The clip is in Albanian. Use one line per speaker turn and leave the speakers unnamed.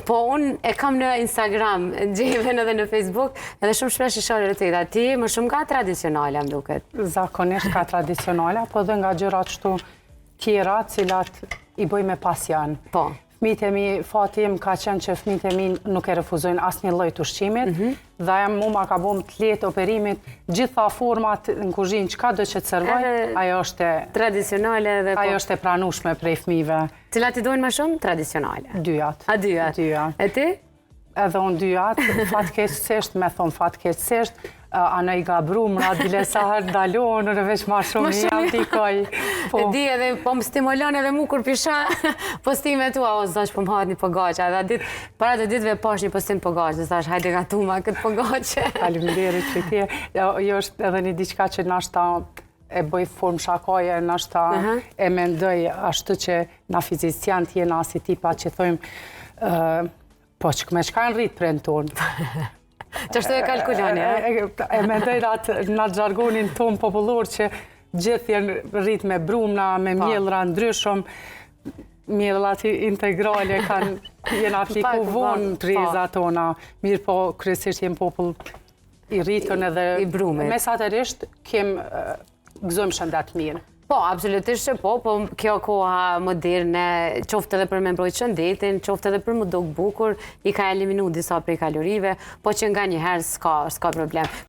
Po, unë e kam në Instagram, gjejven edhe në Facebook, edhe shumë shpesh i shoh receta. Ti më shumë ka tradicionale, më duket.
Zakonisht ka tradicionale, po dhe nga gjërat shtu tjera, cilat i bëj me pasion.
Po.
Fëmijët e mi, fati im ka qenë që fëmijët e mi nuk e refuzojnë asnjë lloj ushqimit, dhe mu ma ka bëm të lehtë operimit, gjitha format në kuzhinë, çka do që të servoj, ajo është
tradicionale dhe po.
Ajo është e pranueshme prej fëmijëve.
Cilat i dojnë më shumë? Tradicionale.
Dyjat.
A dyjat?
Dyjat.
E ti?
Edhe unë dyjat, fatkeqësisht, me thonë fatkeqësisht, ana i gabrum, radile sa herë ndalohen, në veç ma shumë i jam tikoj.
E di edhe, po më stimulon edhe mu kur pisha postime tua, o zosh, po më hahet një pogaqa, edhe para të ditëve pash një postim pogaqa, dhe thash, hajde gatuma këtë pogaqa.
Faleminderit që ti, jo është edhe një diçka që nashta e bëj formë shakaje, nashta e mendoj ashtu që na fizician t'jena si tipa që thojmë, po që me shka në rritë për në tonë.
Qështu e kalkulani,
e mendoj atë në jargonin tonë popullor që gjithë janë rritë me brumna, me mjellra ndryshëm, mjellat integrale jenë apliku vonë të reza tona, mirë po kryesisht jenë popull i rritën edhe
i brumit.
Mesatërisht gëzojmë shëndet mirë.
Po, absolutisht që po, po kjo koha moderne, qoftë edhe për me mbrojtë shëndetin, qoftë edhe për më dogë bukur, i ka eliminu disa prej kalorive, po që nga njëherë s'ka problem.